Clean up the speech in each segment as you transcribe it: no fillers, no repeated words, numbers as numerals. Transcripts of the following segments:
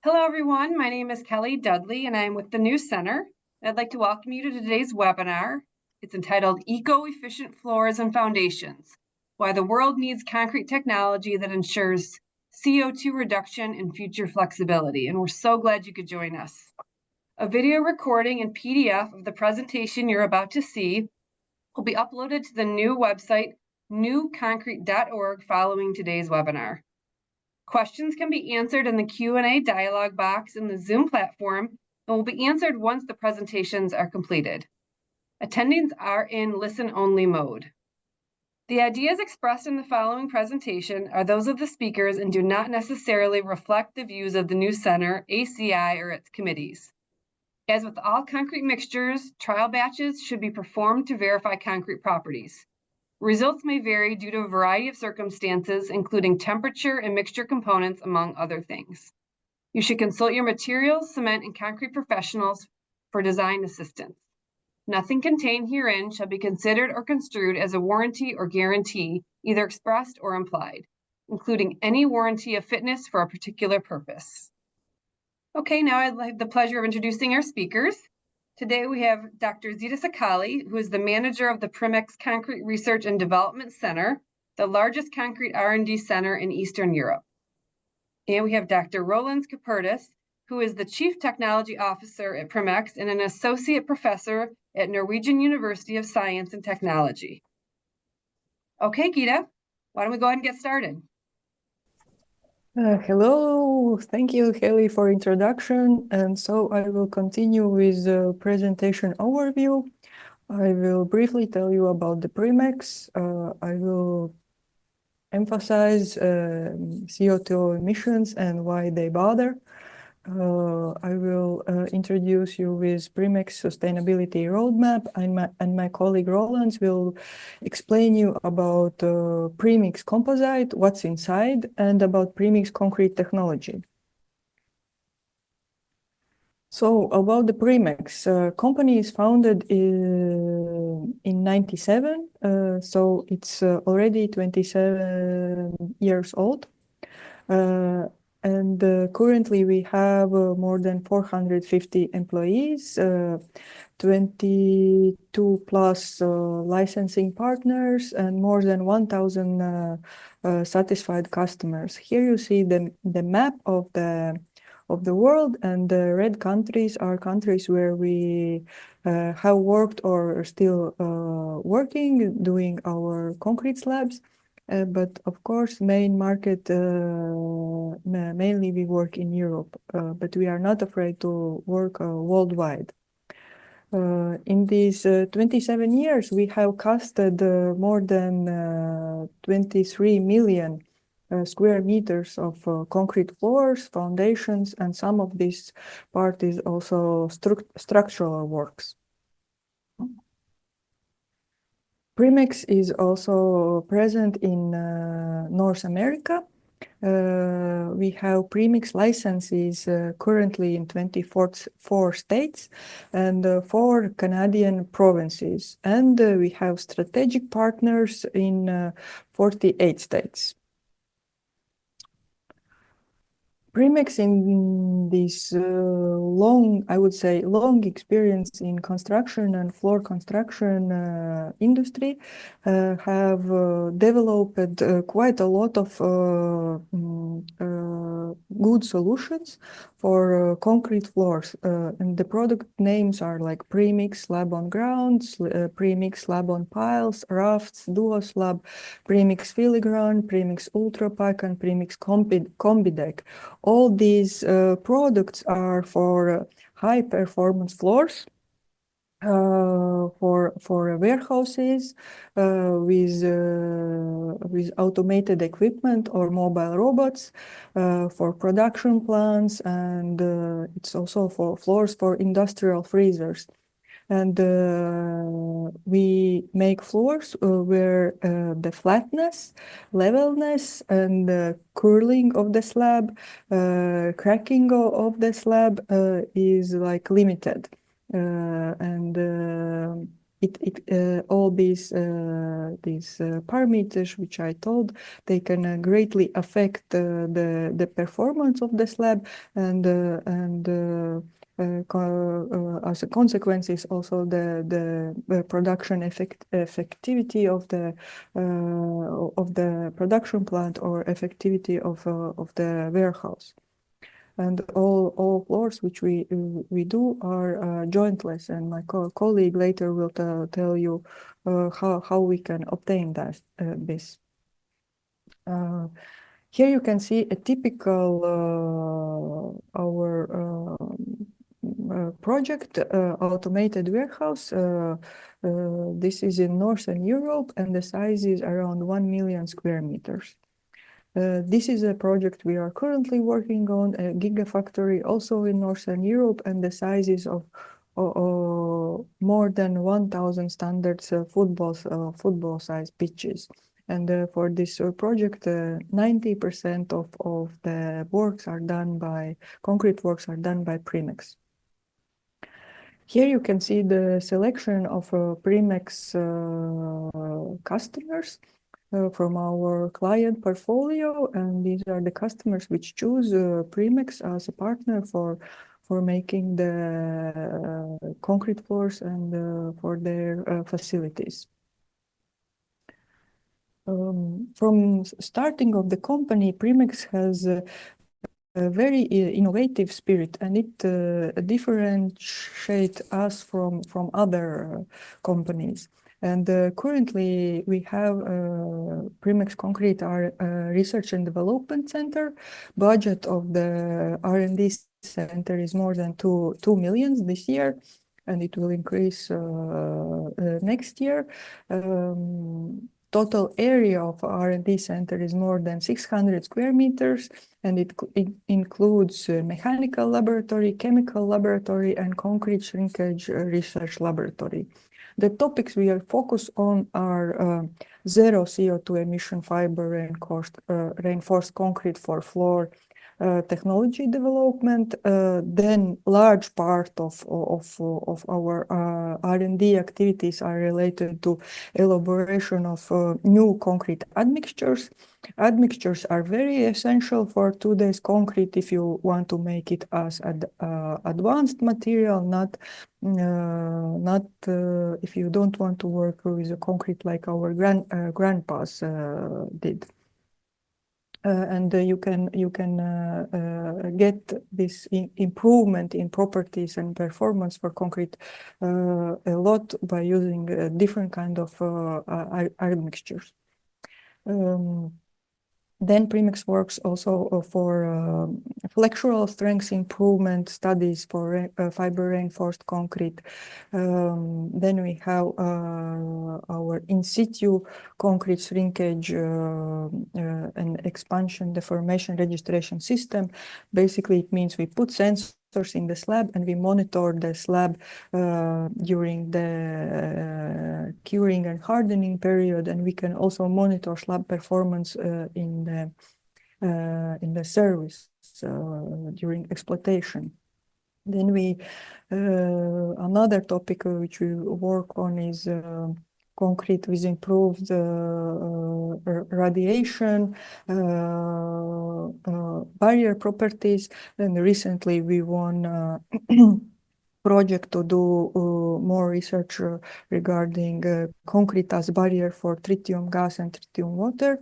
Hello, everyone. My name is Kelly Dudley, and I'm with the New Center. I'd like to welcome you to today's webinar. It's entitled Eco-Efficient Floors and Foundations, Why the World Needs Concrete Technology That Ensures CO2 Reduction and Future Flexibility. And we're so glad you could join us. A video recording and PDF of the presentation you're about to see will be uploaded to the new website, newconcrete.org, following today's webinar. Questions can be answered in the Q&A dialog box in the Zoom platform and will be answered once the presentations are completed. Attendees are in listen-only mode. The ideas expressed in the following presentation are those of the speakers and do not necessarily reflect the views of the New Center, ACI, or its committees. As with all concrete mixtures, trial batches should be performed to verify concrete properties. Results may vary due to a variety of circumstances, including temperature and mixture components, among other things. You should consult your materials, cement, and concrete professionals for design assistance. Nothing contained herein shall be considered or construed as a warranty or guarantee, either expressed or implied, including any warranty of fitness for a particular purpose. Okay, now I'd like the pleasure of introducing our speakers. Today we have Dr. Gita Sakale, who is the manager of the Primekss Concrete Research and Development Center, the largest concrete R&D center in Eastern Europe. And we have Dr. Rolands Cepuritis, who is the Chief Technology Officer at Primekss and an associate professor at Norwegian University of Science and Technology. Okay, Gita, why don't we go ahead and get started? Hello, thank you, Kelly, for introduction. And so I will continue with the presentation overview. I will briefly tell you about the Primekss. I will emphasize CO2 emissions and why they bother. I will introduce you with Primekss sustainability roadmap, and my colleague Rolands will explain you about Primekss composite, what's inside, and about Primekss concrete technology. So about the Primekss, company is founded in 97, so it's already 27 years old. And currently we have more than 450 employees, 22 plus licensing partners, and more than 1,000 satisfied customers. Here you see the map of the world, and the red countries are countries where we have worked or are still working, doing our concrete slabs. But of course, main market, mainly we work in Europe, but we are not afraid to work worldwide. In these 27 years, we have costed more than 23 million square meters of concrete floors, foundations, and some of this part is also structural works. Primekss is also present in North America. We have Primekss licenses currently in 24 states and 4 Canadian provinces. And we have strategic partners in 48 states. Primekss, in this I would say long experience in construction and floor construction industry, have developed quite a lot of good solutions for concrete floors. And the product names are like Primekss slab on ground, Primekss slab on piles, rafts, duo slab, Primekss filigrane, Primekss ultrapack, and Primekss combideck. All these products are for high performance floors, for warehouses with automated equipment or mobile robots, for production plants, and it's also for floors for industrial freezers. And we make floors where the flatness, levelness, and curling of the slab, cracking of the slab is like limited. And all these parameters which I told, they can greatly affect the performance of the slab, and as a consequence is also the production effectivity of the production plant or effectivity of the warehouse. And all floors which we do are jointless, and my colleague later will tell you how we can obtain this. Here you can see a typical our project, automated warehouse. This is in Northern Europe, and the size is around 1 million square meters. This is a project we are currently working on, a gigafactory also in Northern Europe, and the size is of more than 1,000 standards football size pitches. And for this project, 90% of the works are done by, concrete works are done by Primekss. Here you can see the selection of Primekss customers from our client portfolio, and these are the customers which choose Primekss as a partner for making the concrete floors and for their facilities. From starting of the company, Primekss has a very innovative spirit, and it differentiates us from other companies. And currently we have Primekss Concrete, our research and development center. Budget of the R&D center is more than 2 million this year, and it will increase next year. Total area of R&D center is more than 600 square meters, and it includes mechanical laboratory, chemical laboratory, and concrete shrinkage research laboratory. The topics we are focused on are zero CO2 emission fiber reinforced concrete for floor technology development. Then large part of our R&D activities are related to elaboration of new concrete admixtures. Admixtures are very essential for today's concrete if you want to make it as advanced material, not if you don't want to work with a concrete like our grandpas did. And you can get this improvement in properties and performance for concrete a lot by using different kind of admixtures. Then Primekss works also for flexural strength improvement studies for fiber reinforced concrete. Then we have our in situ concrete shrinkage and expansion deformation registration system. Basically, it means we put sensors in the slab and we monitor the slab during the curing and hardening period, and we can also monitor slab performance in the service during exploitation. Then we another topic which we work on is concrete with improved radiation, barrier properties. And recently we won project to do more research regarding concrete as barrier for tritium gas and tritium water.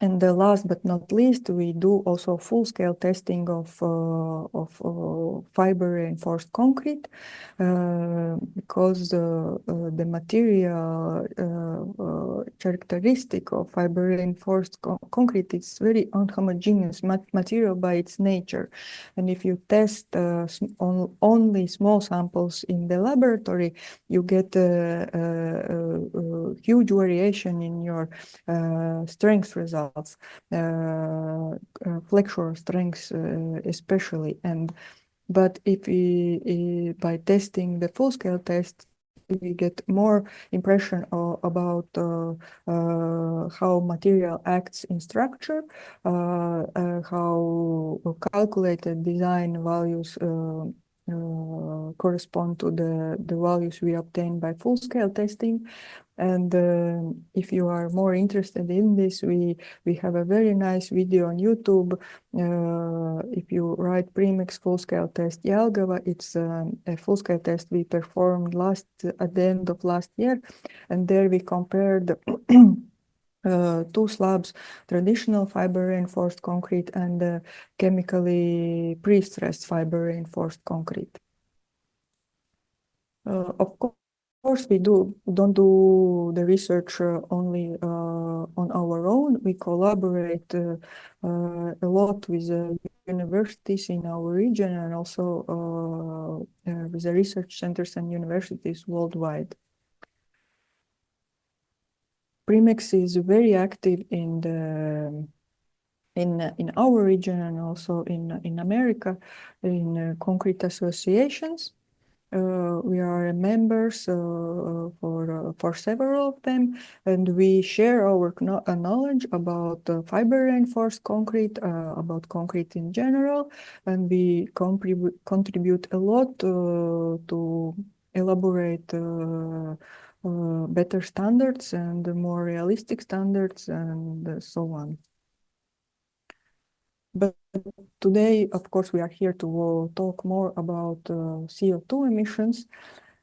And the last but not least, we do also full-scale testing of fiber reinforced concrete because the material characteristic of fiber reinforced concrete is very unhomogeneous material by its nature. And if you test only small samples in the laboratory, you get huge variation in your strength results. Flexural strengths especially, but if we by testing the full-scale test, we get more impression about how material acts in structure, how calculated design values correspond to the values we obtain by full-scale testing. And if you are more interested in this, we have a very nice video on YouTube. If you write Primekss full-scale test Jelgava, it's a full-scale test we performed at the end of last year, and there we compared two slabs, traditional fiber-reinforced concrete and chemically pre-stressed fiber-reinforced concrete. Of course, we don't do the research only on our own. We collaborate a lot with universities in our region and also with the research centers and universities worldwide. Primekss is very active in our region and also in America in concrete associations. We are members for several of them, and we share our knowledge about fiber-reinforced concrete, about concrete in general, and we contribute a lot to elaborate better standards and more realistic standards and so on. But today, of course, we are here to talk more about CO2 emissions.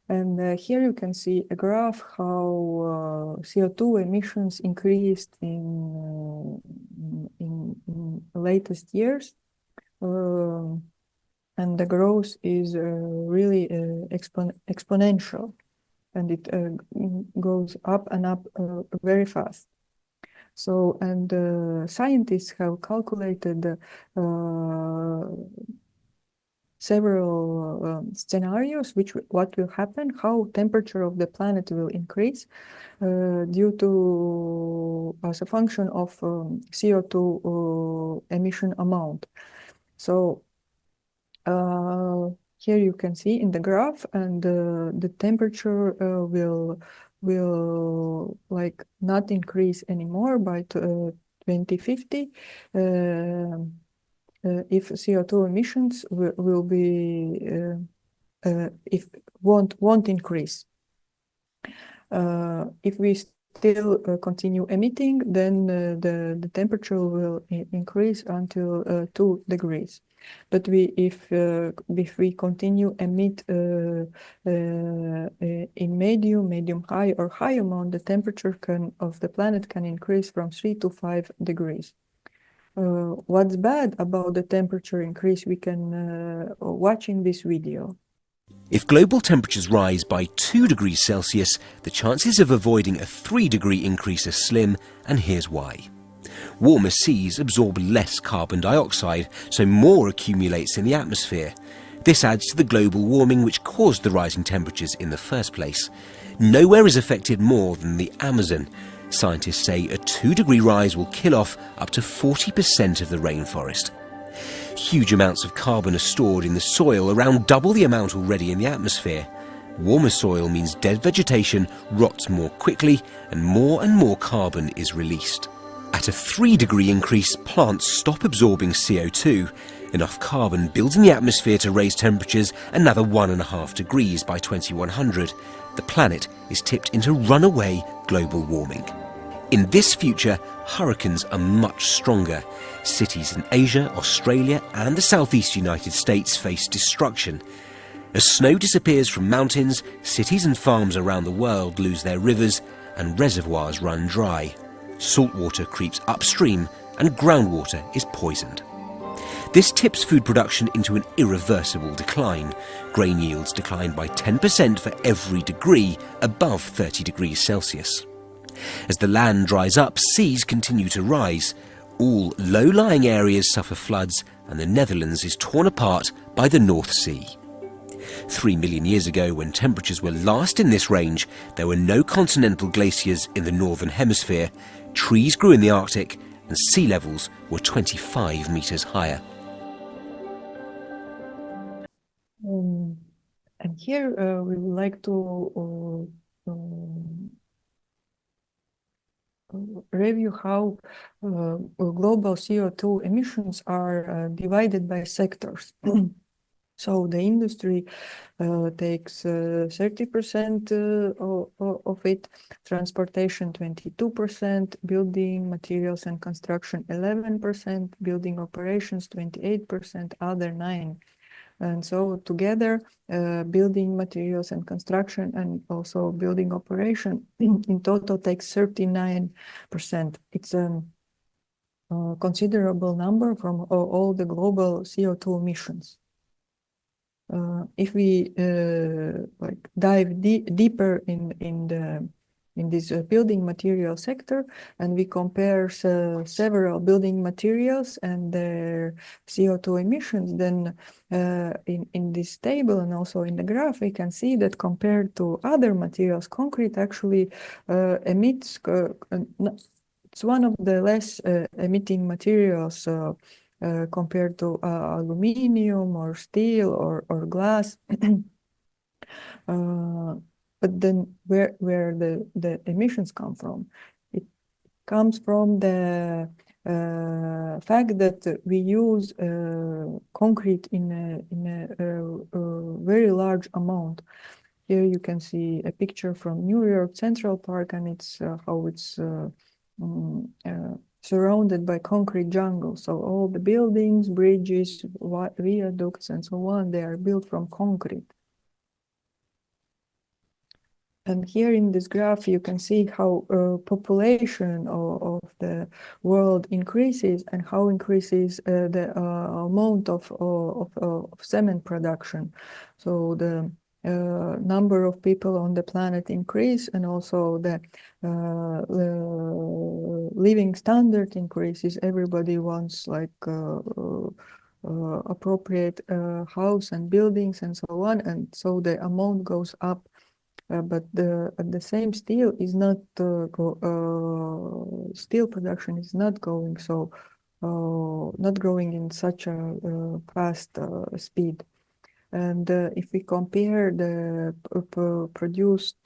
And here you can see a graph how CO2 emissions increased in latest years. And the growth is really exponential. And it goes up and up very fast. So, and scientists have calculated several scenarios, what will happen, how temperature of the planet will increase due to as a function of CO2 emission amount. So here you can see in the graph, and the temperature will like not increase anymore by 2050 if CO2 emissions will be won't increase. If we still continue emitting, then the temperature will increase until 2 degrees. But if we continue emit in medium high or high amount, the temperature of the planet can increase from 3 to 5 degrees. What's bad about the temperature increase we can watch in this video. If global temperatures rise by 2 degrees Celsius, the chances of avoiding a 3-degree increase are slim, and here's why. Warmer seas absorb less carbon dioxide, so more accumulates in the atmosphere. This adds to the global warming which caused the rising temperatures in the first place. Nowhere is affected more than the Amazon. Scientists say a 2-degree rise will kill off up to 40% of the rainforest. Huge amounts of carbon are stored in the soil, around double the amount already in the atmosphere. Warmer soil means dead vegetation rots more quickly and more carbon is released. At a 3-degree increase, plants stop absorbing CO2. Enough carbon builds in the atmosphere to raise temperatures another 1.5 degrees by 2100. The planet is tipped into runaway global warming. In this future, hurricanes are much stronger. Cities in Asia, Australia and the southeast United States face destruction. As snow disappears from mountains, cities and farms around the world lose their rivers and reservoirs run dry. Salt water creeps upstream and groundwater is poisoned. This tips food production into an irreversible decline. Grain yields decline by 10% for every degree above 30 degrees Celsius. As the land dries up, seas continue to rise. All low-lying areas suffer floods, and the Netherlands is torn apart by the North Sea. 3 million years ago, when temperatures were last in this range, there were no continental glaciers in the northern hemisphere. Trees grew in the Arctic, and sea levels were 25 meters higher. And here we would like to review how global CO2 emissions are divided by sectors. So the industry takes 30% of it, transportation 22%, building materials and construction 11%, building operations 28%, other 9%. And so together, building materials and construction and also building operation in total takes 39%. It's a considerable number from all the global CO2 emissions. If we like dive deeper in this building material sector, and we compare several building materials and their CO2 emissions, then in this table and also in the graph, we can see that compared to other materials, concrete actually emits. It's one of the less emitting materials compared to aluminium or steel or glass. But then where the emissions come from? It comes from the fact that we use concrete in a very large amount. Here you can see a picture from New York Central Park, and it's how it's surrounded by concrete jungle. So all the buildings, bridges, viaducts, and so on, they are built from concrete. And here in this graph, you can see how population of the world increases and how increases the amount of cement production. So the number of people on the planet increase, and also the living standard increases. Everybody wants like appropriate house and buildings and so on, and so the amount goes up. But the same steel is not steel production is not going so not growing in such a fast speed. And if we compare the produced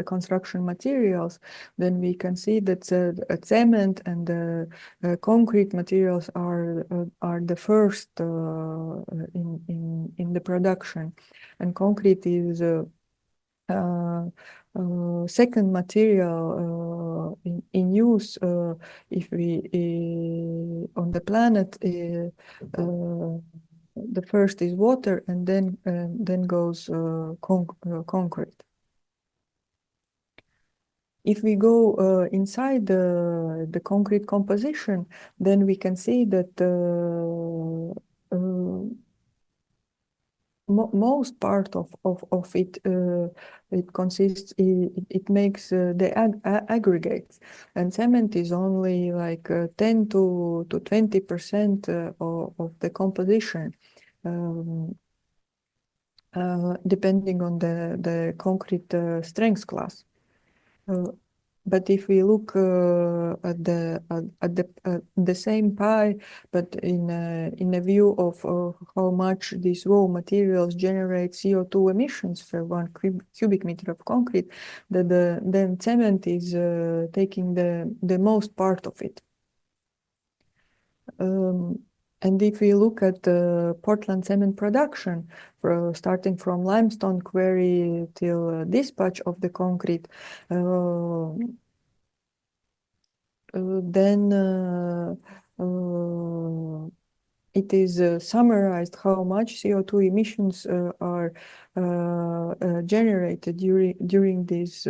construction materials, then we can see that cement and concrete materials are the first in the production, and concrete is second material in use if we on the planet. The first is water, and then goes concrete. If we go inside the concrete composition, then we can see that most part of it it consists, it makes the aggregates, and cement is only like 10 to 20% of the composition, depending on the concrete strength class. But if we look at the same pie, but in a view of how much these raw materials generate CO2 emissions for 1 cubic meter of concrete, then cement is taking the most part of it. And if we look at Portland cement production, starting from limestone quarry till dispatch of the concrete, then it is summarized how much CO2 emissions are generated during this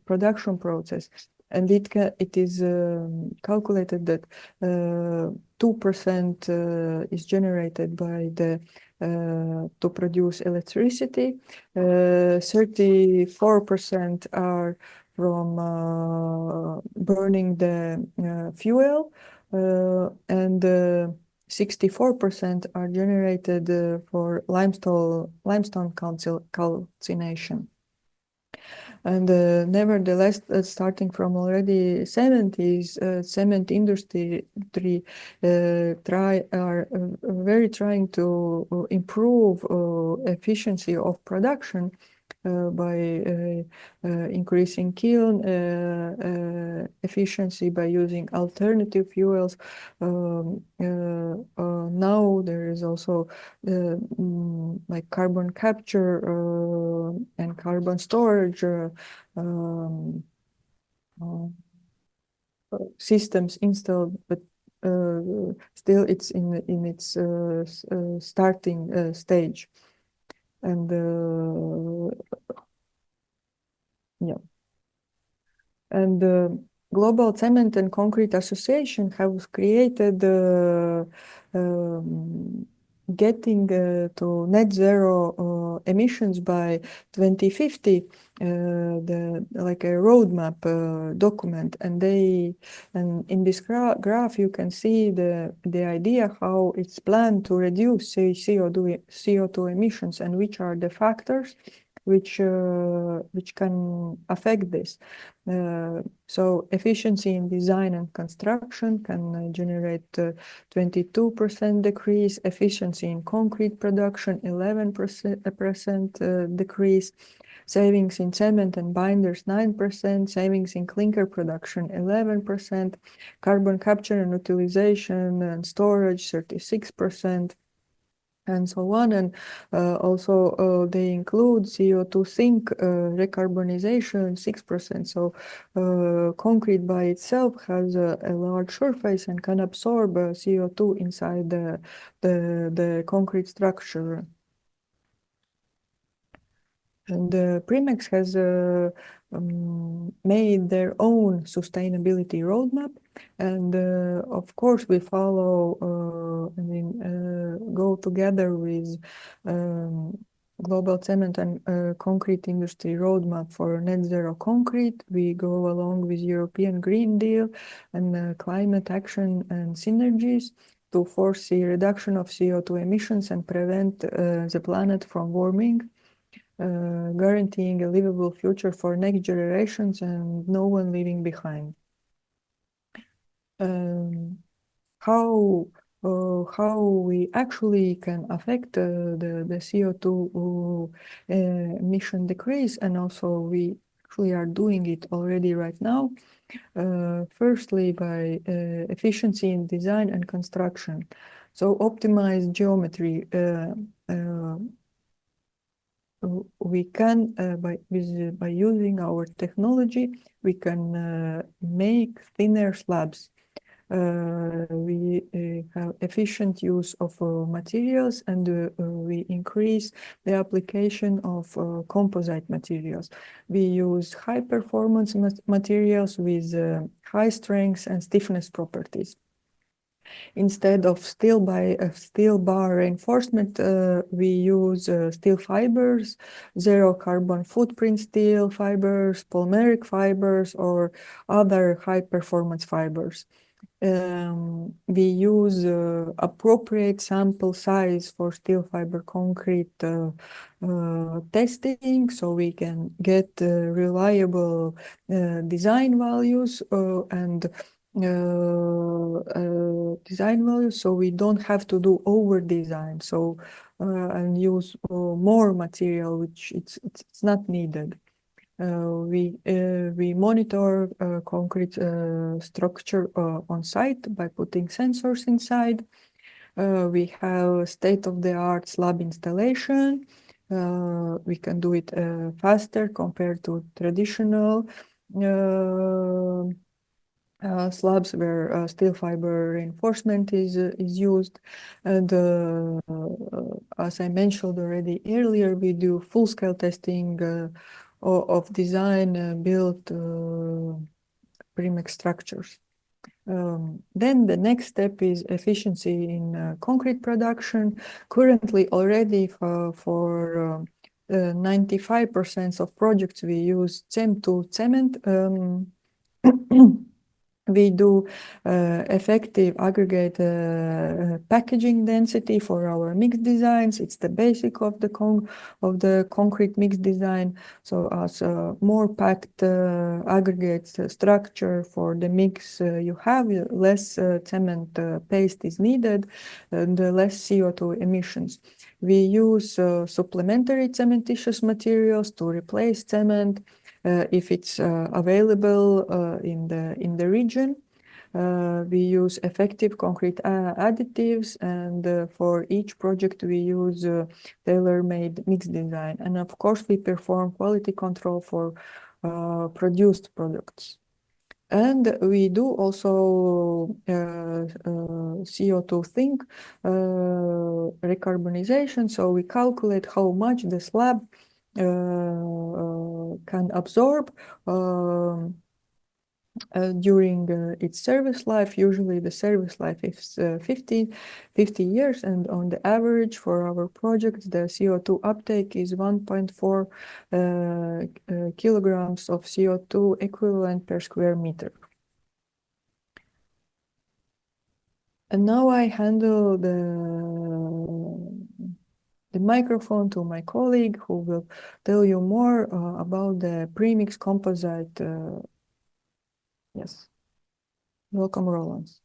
production process. And it is calculated that 2% is generated by to produce electricity, 34% are from burning the fuel, and 64% are generated for limestone calcination. And nevertheless, starting from already 70s, cement industry are very trying to improve efficiency of production by increasing kiln now there is also like carbon capture and carbon storage systems installed, but still it's in its starting stage. And yeah. And the Global Cement and Concrete Association has created getting to net zero emissions by 2050, like a roadmap document, and in this graph you can see the idea how it's planned to reduce CO2 emissions and which are the factors which can affect this. So efficiency in design and construction can generate 22% decrease, efficiency in concrete production 11% decrease, savings in cement and binders 9%, savings in clinker production 11%, carbon capture and utilization and storage 36%. And so on, and also they include CO2 sink recarbonization 6%. So concrete by itself has a large surface and can absorb CO2 inside the concrete structure. And Primekss has made their own sustainability roadmap, and of course we follow go together with Global Cement and Concrete Industry Roadmap for Net Zero Concrete. We go along with European Green Deal and climate action and synergies to foresee reduction of CO2 emissions and prevent the planet from warming. Guaranteeing a livable future for next generations and no one leaving behind. How we actually can affect the CO2 emission decrease, and also we actually are doing it already right now. Firstly, by efficiency in design and construction. So optimize geometry. We can, by using our technology, we can make thinner slabs. We have efficient use of materials, and we increase the application of composite materials. We use high performance materials with high strength and stiffness properties. Instead of steel bar reinforcement, we use steel fibers, zero carbon footprint steel fibers, polymeric fibers, or other high performance fibers. We use appropriate sample size for steel fiber concrete testing, so we can get reliable design values so we don't have to do over design, so and use more material which it's not needed. We monitor concrete structure on site by putting sensors inside. We have state-of-the-art slab installation. We can do it faster compared to traditional slabs where steel fiber reinforcement is used. And as I mentioned already earlier, we do full-scale testing of design built Primekss structures. Then the next step is efficiency in concrete production. Currently already for 95% of projects we use CEM2 cement. We do effective aggregate packaging density for our mix designs. It's the basic of the concrete mix design. So as more packed aggregate structure for the mix you have, less cement paste is needed and less CO2 emissions. We use supplementary cementitious materials to replace cement if it's available in the region. We use effective concrete additives, and for each project we use tailor-made mix design. And of course, we perform quality control for produced products. And we do also CO2 thing, recarbonization. So we calculate how much the slab can absorb during its service life. Usually the service life is 50 years, and on the average for our projects, the CO2 uptake is 1.4 kilograms of CO2 equivalent per square meter. And now I handle the microphone to my colleague, who will tell you more about the Primekss composite. Yes. Welcome, Rolands.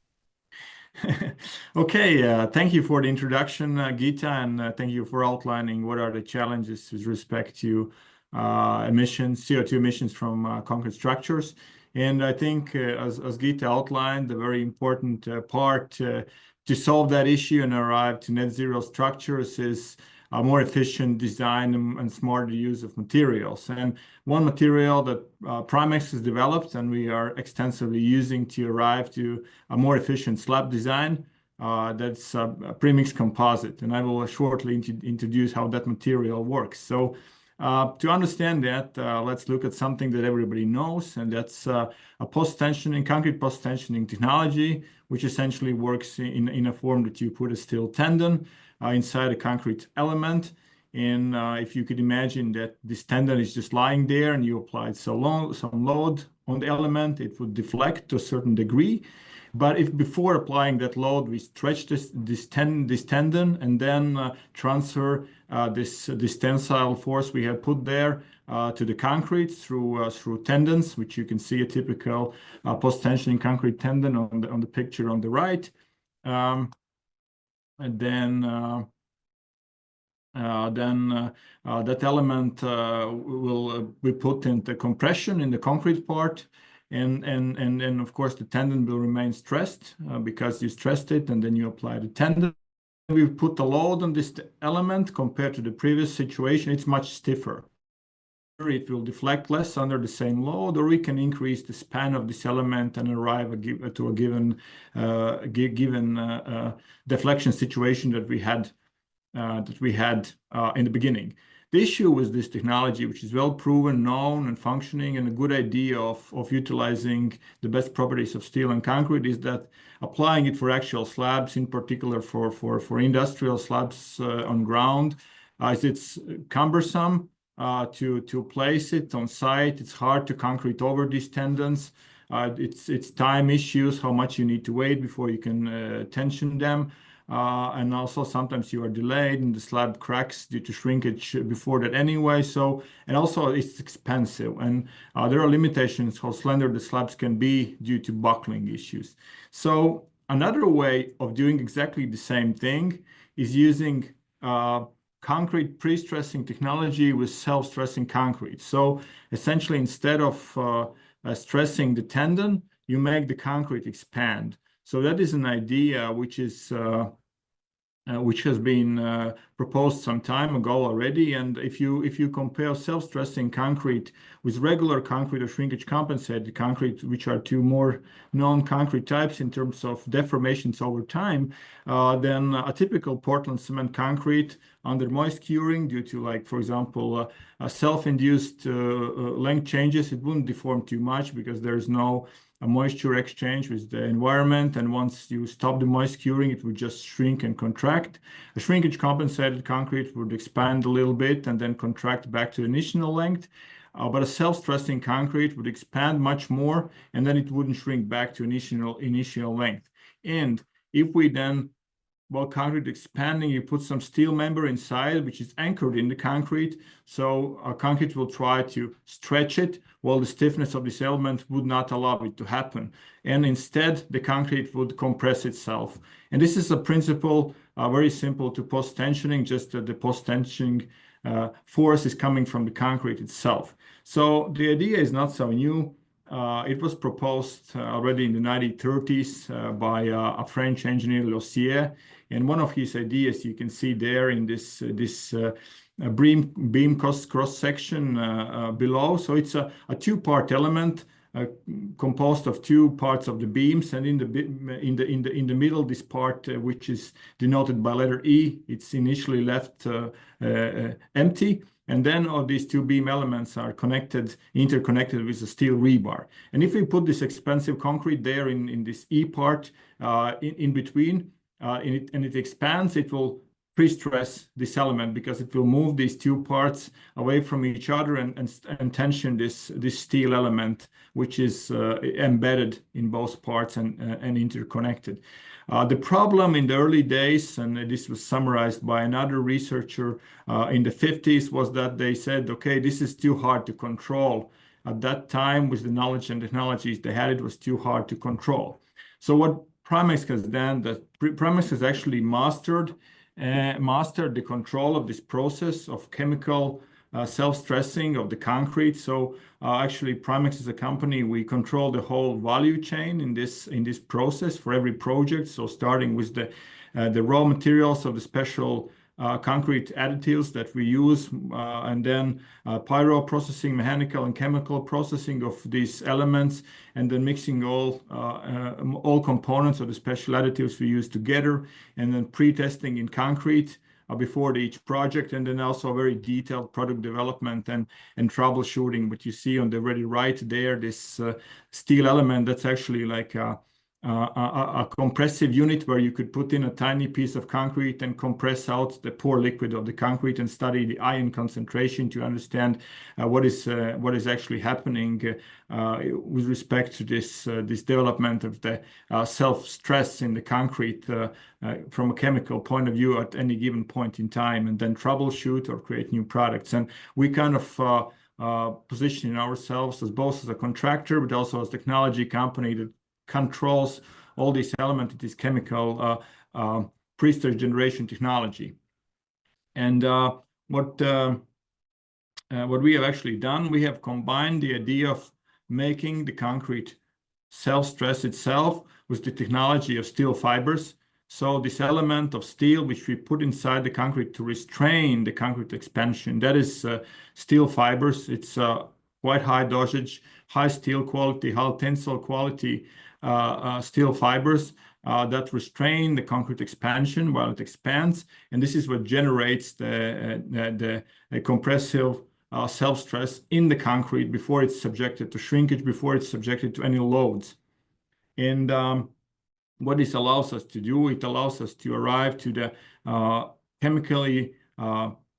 Okay, thank you for the introduction, Gita, and thank you for outlining what are the challenges with respect to emissions, CO2 emissions from concrete structures. And I think, as Gita outlined, the very important part to solve that issue and arrive to net zero structures is a more efficient design and smarter use of materials. And one material that Primekss has developed and we are extensively using to arrive to a more efficient slab design, that's a Primekss composite. And I will shortly introduce how that material works. So to understand that, let's look at something that everybody knows, and that's a post-tensioning, concrete post-tensioning technology, which essentially works in a form that you put a steel tendon inside a concrete element. And if you could imagine that this tendon is just lying there and you applied some load on the element, it would deflect to a certain degree. But if before applying that load, we stretch this tendon and then transfer this tensile force we have put there to the concrete through tendons, which you can see a typical post-tensioning concrete tendon on the picture on the right. And then that element will be put into compression in the concrete part, and of course the tendon will remain stressed because you stressed it, and then you apply the tendon. We put the load on this element compared to the previous situation. It's much stiffer. It will deflect less under the same load, or we can increase the span of this element and arrive to a given deflection situation that we had in the beginning. The issue with this technology, which is well proven, known, and functioning, and a good idea of utilizing the best properties of steel and concrete, is that applying it for actual slabs, in particular for industrial slabs on ground, it's cumbersome to place it on site. It's hard to concrete over these tendons. It's time issues, how much you need to wait before you can tension them. And also sometimes you are delayed and the slab cracks due to shrinkage before that anyway. So, and also it's expensive, and there are limitations how slender the slabs can be due to buckling issues. So another way of doing exactly the same thing is using concrete pre-stressing technology with self-stressing concrete. So essentially, instead of stressing the tendon, you make the concrete expand. So that is an idea which has been proposed some time ago already. And if you compare self-stressing concrete with regular concrete or shrinkage compensated concrete, which are two more known concrete types in terms of deformations over time, then a typical Portland cement concrete under moist curing, due to, like, for example, self-induced length changes, it wouldn't deform too much because there is no a moisture exchange with the environment, and once you stop the moist curing, it would just shrink and contract. A shrinkage compensated concrete would expand a little bit and then contract back to initial length, but a self-stressing concrete would expand much more, and then it wouldn't shrink back to initial length. And if we then, while concrete expanding, you put some steel member inside, which is anchored in the concrete. So concrete will try to stretch it, while the stiffness of this element would not allow it to happen. And instead, the concrete would compress itself. And this is a principle very simple to post-tensioning, just that the post-tensioning force is coming from the concrete itself. So the idea is not so new. it was proposed already in the 1930s by a French engineer, Lossier. And one of his ideas you can see there in this beam cross section below. So it's a two-part element composed of two parts of the beams, and in the middle, this part which is denoted by letter E, it's initially left empty. And then all these two beam elements are interconnected with a steel rebar. And if we put this expensive concrete there in this E part in between, and it expands, it will pre-stress this element because it will move these two parts away from each other and tension this steel element, which is embedded in both parts and interconnected. The problem in the early days, and this was summarized by another researcher in the 50s, was that they said, okay, this is too hard to control. At that time, with the knowledge and technologies they had, it was too hard to control. So what Primekss has done, that Primekss has actually mastered the control of this process of chemical self-stressing of the concrete. So actually Primekss is a company, we control the whole value chain in this process for every project. So starting with the raw materials of the special concrete additives that we use, and then pyro processing, mechanical and chemical processing of these elements, and then mixing all components of the special additives we use together, and then pre-testing in concrete before each project, and then also very detailed product development and troubleshooting. What you see on the very right there, this steel element, that's actually like a compressive unit where you could put in a tiny piece of concrete and compress out the pore liquid of the concrete and study the ion concentration to understand what is actually happening with respect to this development of the self-stress in the concrete from a chemical point of view at any given point in time, and then troubleshoot or create new products. And we kind of positioning ourselves as both as a contractor but also as a technology company that controls all these elements of this chemical pre-stress generation technology. And what we have actually done, we have combined the idea of making the concrete self-stress itself with the technology of steel fibers. So this element of steel, which we put inside the concrete to restrain the concrete expansion, that is steel fibers. It's quite high dosage, high steel quality, high tensile quality steel fibers that restrain the concrete expansion while it expands. And this is what generates the compressive self-stress in the concrete before it's subjected to shrinkage, before it's subjected to any loads. And what this allows us to do, it allows us to arrive to the chemically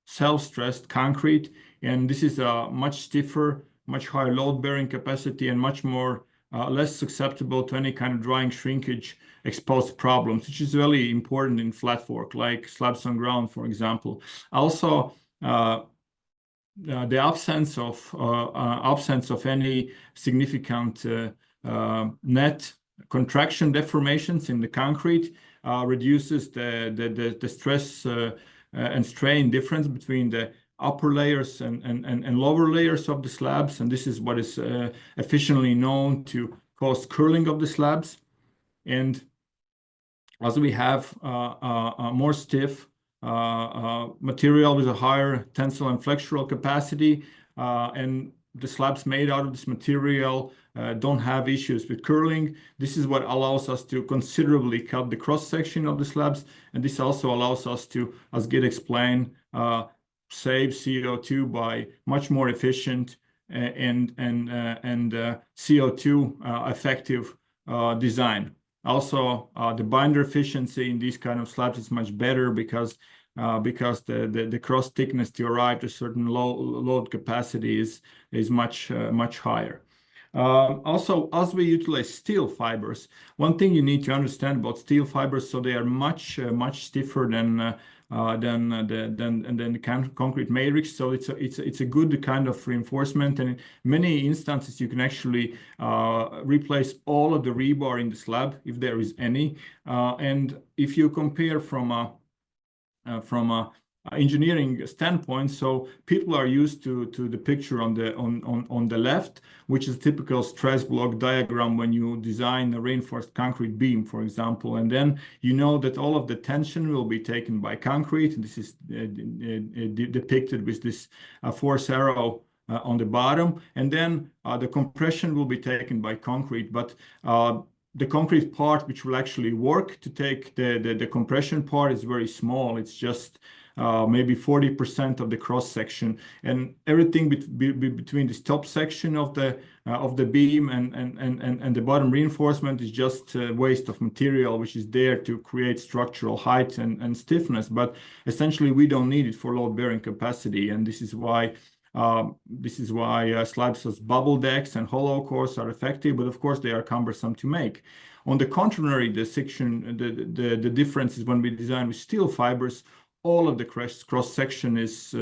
self-stressed concrete. And this is a much stiffer, much higher load-bearing capacity, and much more less susceptible to any kind of drying, shrinkage, exposed problems, which is really important in flat work, like slabs on ground, for example. Also, the absence of any significant net contraction deformations in the concrete reduces the stress and strain difference between the upper layers and lower layers of the slabs, and this is what is efficiently known to cause curling of the slabs. And as we have a more stiff material with a higher tensile and flexural capacity, and the slabs made out of this material don't have issues with curling, this is what allows us to considerably cut the cross section of the slabs, and this also allows us to, as Gita explained, save CO2 by much more efficient and CO2 effective design. Also, the binder efficiency in these kind of slabs is much better because the cross thickness to arrive to a certain load capacity is much higher. Also, as we utilize steel fibers, one thing you need to understand about steel fibers, so they are much stiffer than the concrete matrix. So it's a good kind of reinforcement, and in many instances you can actually replace all of the rebar in the slab if there is any. And if you compare from a engineering standpoint. So people are used to the picture on the left, which is a typical stress block diagram when you design a reinforced concrete beam, for example. And then you know that all of the tension will be taken by concrete. This is depicted with this force arrow on the bottom. And then the compression will be taken by concrete. But the concrete part, which will actually work to take the compression part, is very small. It's just maybe 40% of the cross section, and everything between this top section of the beam and the bottom reinforcement is just waste of material, which is there to create structural height and stiffness. But essentially, we don't need it for load bearing capacity, and this is why slabs as bubble decks and hollow cores are effective, but of course they are cumbersome to make. On the contrary, the difference is when we design with steel fibers, all of the cross section is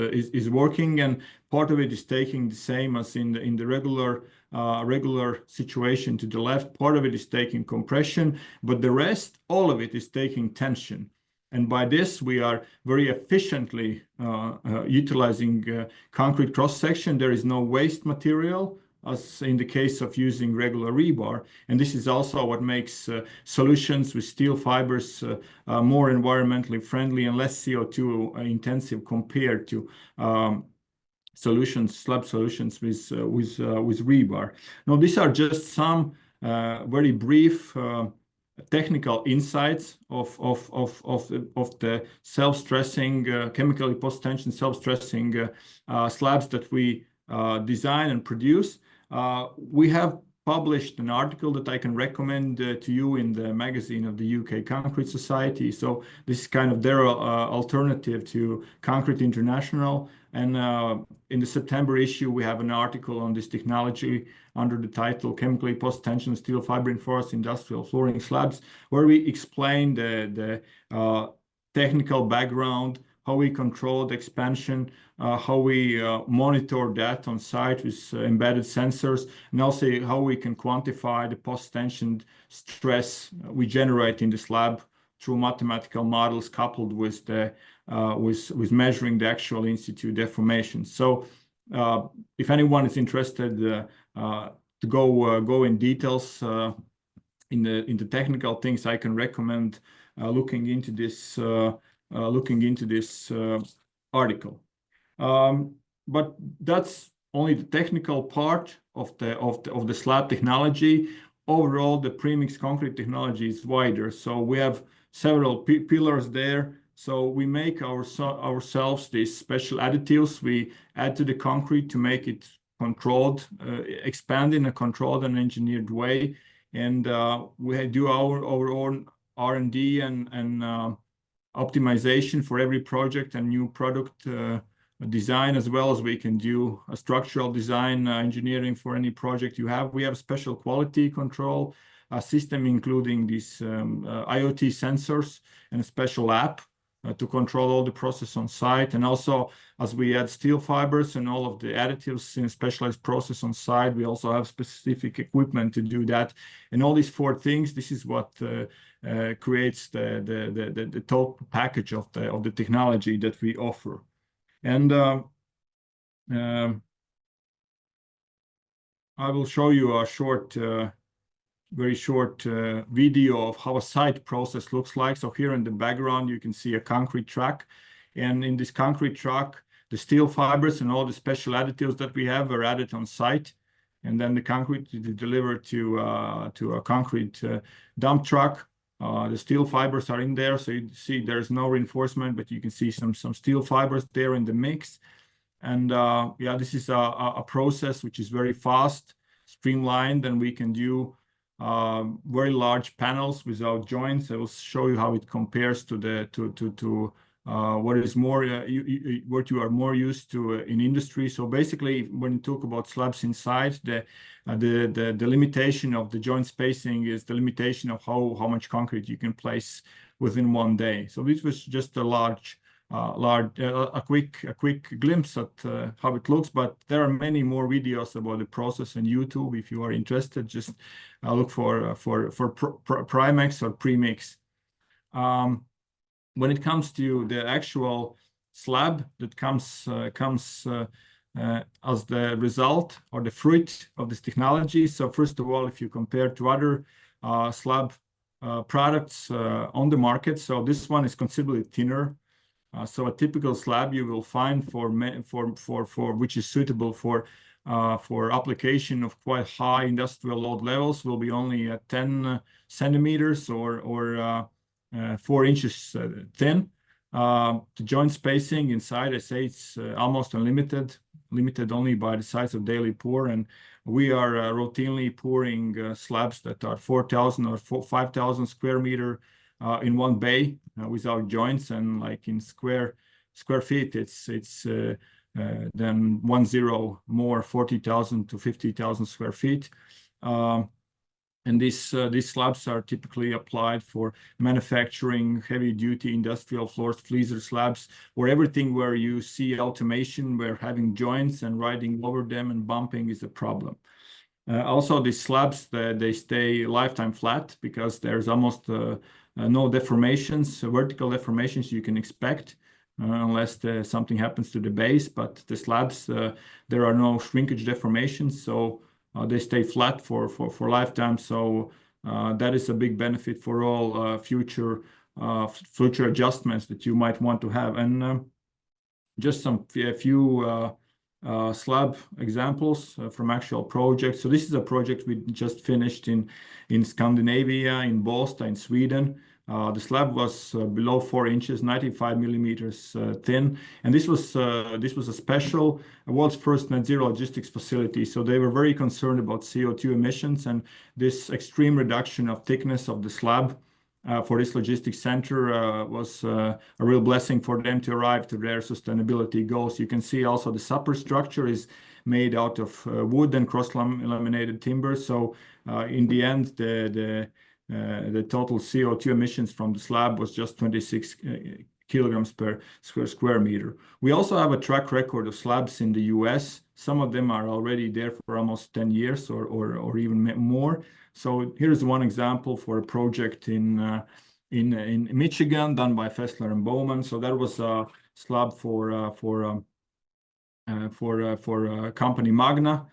working, and part of it is taking the same as in the regular situation to the left. Part of it is taking compression, but the rest, all of it is taking tension. And by this, we are very efficiently utilizing concrete cross section. There is no waste material, as in the case of using regular rebar. And this is also what makes solutions with steel fibers more environmentally friendly and less CO2 intensive compared to slab solutions with rebar. Now, these are just some very brief technical insights of the self-stressing, chemically post-tension self-stressing slabs that we design and produce. We have published an article that I can recommend to you in the magazine of the UK Concrete Society. So this is kind of their alternative to Concrete International. And in the September issue, we have an article on this technology under the title Chemically Post-Tension Steel Fiber Reinforced Industrial Flooring Slabs, where we explain the technical background, how we control the expansion, how we monitor that on site with embedded sensors, and also how we can quantify the post-tension stress we generate in the slab through mathematical models coupled with with measuring the actual in-situ deformation. So if anyone is interested to go in details in the technical things, I can recommend looking into this article. But that's only the technical part of the slab technology. Overall, the premix concrete technology is wider. So we have several pillars there. So we make ourselves these special additives we add to the concrete to make it controlled, expand in a controlled and engineered way. And we do our own R&D and optimization for every project and new product design, as well as we can do a structural design engineering for any project you have. We have special quality control system, including these IoT sensors and a special app to control all the process on site. And also, as we add steel fibers and all of the additives in a specialized process on site, we also have specific equipment to do that. And all these four things, this is what creates the total package of the technology that we offer. And I will show you a very short video of how a site process looks like. So here in the background, you can see a concrete truck. And in this concrete truck, the steel fibers and all the special additives that we have are added on site. And then the concrete is delivered to a concrete dump truck. The steel fibers are in there. So you see there's no reinforcement, but you can see some steel fibers there in the mix. And yeah, this is a process which is very fast, streamlined, and we can do very large panels without joints. I will show you how it compares to what is more what you are more used to in industry. So basically, when you talk about slabs inside, the limitation of the joint spacing is the limitation of how much concrete you can place within one day. So this was just a quick glimpse at how it looks, but there are many more videos about the process on YouTube. If you are interested, just look for Primekss or Premix. When it comes to the actual slab that comes as the result or the fruit of this technology. So first of all, if you compare to other slab products on the market, so this one is considerably thinner. So a typical slab you will find for which is suitable for application of quite high industrial load levels will be only 10 centimeters or 4 inches thin. The joint spacing inside, I say it's almost unlimited, limited only by the size of daily pour, and we are routinely pouring slabs that are 4,000 or 5,000 square meter in one bay without joints, and like in square feet, it's then 10 more 40,000 to 50,000 square feet. And these slabs are typically applied for manufacturing heavy-duty industrial floors, freezer slabs, or everything where you see automation, where having joints and riding over them and bumping is a problem. Also, these slabs, they stay lifetime flat because there's almost no deformations, vertical deformations you can expect, unless something happens to the base. But the slabs, there are no shrinkage deformations, so they stay flat for lifetime. So that is a big benefit for all future adjustments that you might want to have. And just a few slab examples from actual projects. So this is a project we just finished in Scandinavia, in Båstad, in Sweden. The slab was below 4 inches, 95 millimeters thin, and this was a special world's first net zero logistics facility. So they were very concerned about CO2 emissions, and this extreme reduction of thickness of the slab for this logistics center was a real blessing for them to arrive to their sustainability goals. You can see also the superstructure is made out of wood and cross-laminated timber. So in the end, the total CO2 emissions from the slab was just 26 kilograms per square meter. We also have a track record of slabs in the US. Some of them are already there for almost 10 years or even more. So here's one example for a project in Michigan done by Fessler and Bowman. So that was a slab for company Magna,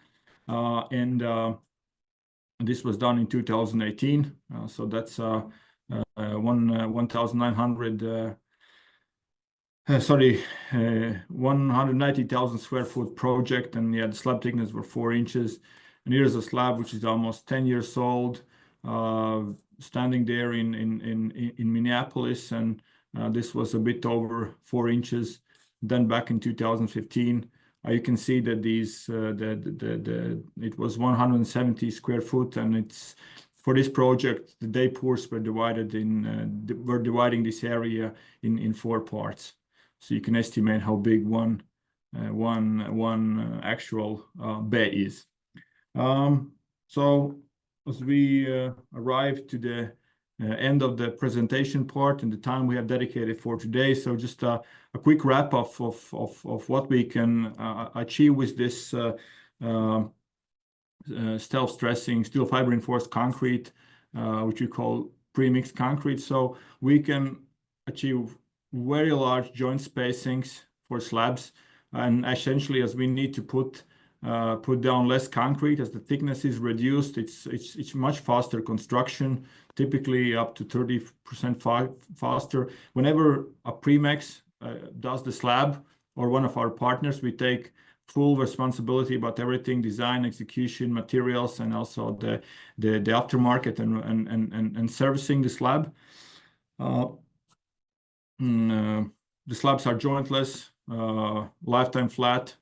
and this was done in 2018. So that's 190,000 square foot project, and yeah, the slab thickness were 4 inches. And here's a slab which is almost 10 years old, standing there in Minneapolis, and this was a bit over 4 inches. Then back in 2015, you can see that it was 170 square foot, and it's for this project the day pours were dividing this area in 4 parts. So you can estimate how big one actual bay is. So as we arrive to the end of the presentation part and the time we have dedicated for today, so just a quick wrap of what we can achieve with this self-stressing steel fiber reinforced concrete, which we call premixed concrete. So we can achieve very large joint spacings for slabs, and essentially, as we need to put down less concrete as the thickness is reduced, it's much faster construction, typically up to 30% faster. Whenever a Primekss does the slab, or one of our partners, we take full responsibility about everything: design, execution, materials, and also the aftermarket and servicing the slab. The slabs are jointless, lifetime flat,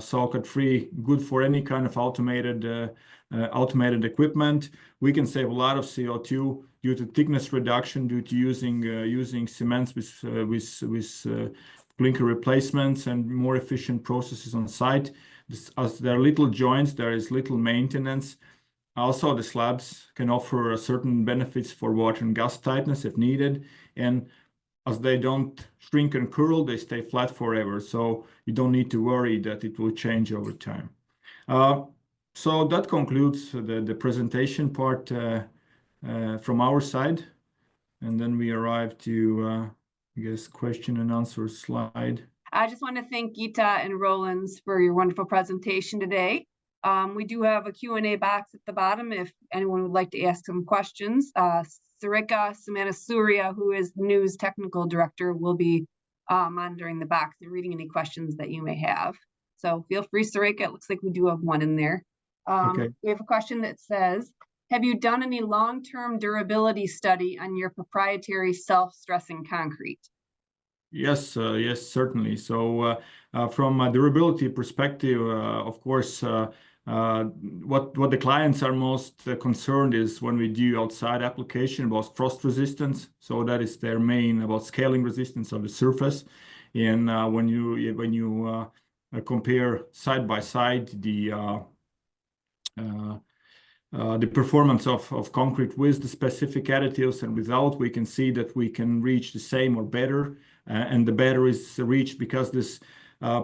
socket free, good for any kind of automated equipment. We can save a lot of CO2 due to thickness reduction, due to using cements with clinker replacements and more efficient processes on site. As there are little joints, there is little maintenance. Also, the slabs can offer certain benefits for water and gas tightness if needed, and as they don't shrink and curl, they stay flat forever. So you don't need to worry that it will change over time. So that concludes the presentation part from our side. And then we arrive to I guess, question and answer slide. I just want to thank Gita and Rolands for your wonderful presentation today. We do have a Q&A box at the bottom if anyone would like to ask some questions. Sarika Samanasuria, who is the news technical director, will be monitoring the box and reading any questions that you may have. So feel free, Sarika. It looks like we do have one in there. Okay. We have a question that says, have you done any long-term durability study on your proprietary self-stressing concrete? Yes, yes, certainly. So from a durability perspective, of course, what the clients are most concerned is when we do outside application about frost resistance. So that is their main about scaling resistance of the surface. And when you compare side by side the performance of concrete with the specific additives and without, we can see that we can reach the same or better. And the better is reached because this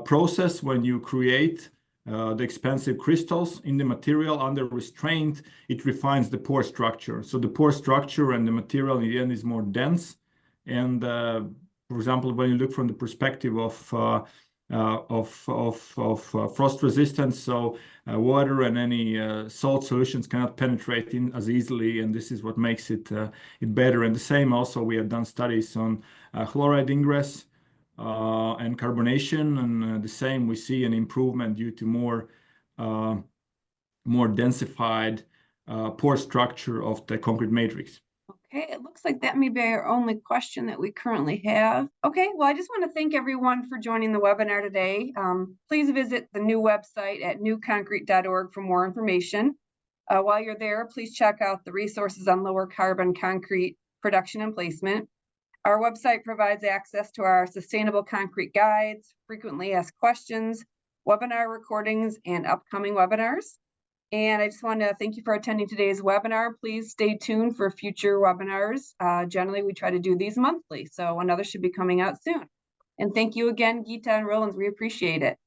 process, when you create the expensive crystals in the material under restraint, it refines the pore structure. So the pore structure and the material in the end is more dense. And for example, when you look from the perspective of frost resistance, so water and any salt solutions cannot penetrate in as easily, and this is what makes it better. And the same also, we have done studies on chloride ingress and carbonation, and the same, we see an improvement due to more densified pore structure of the concrete matrix. Okay, it looks like that may be our only question that we currently have. Okay, well, I just want to thank everyone for joining the webinar today. Please visit the new website at newconcrete.org for more information. While you're there, please check out the resources on lower carbon concrete production and placement. Our website provides access to our sustainable concrete guides, frequently asked questions, webinar recordings, and upcoming webinars. And I just want to thank you for attending today's webinar. Please stay tuned for future webinars. Generally, we try to do these monthly, so another should be coming out soon. And thank you again, Gita and Rolands. We appreciate it.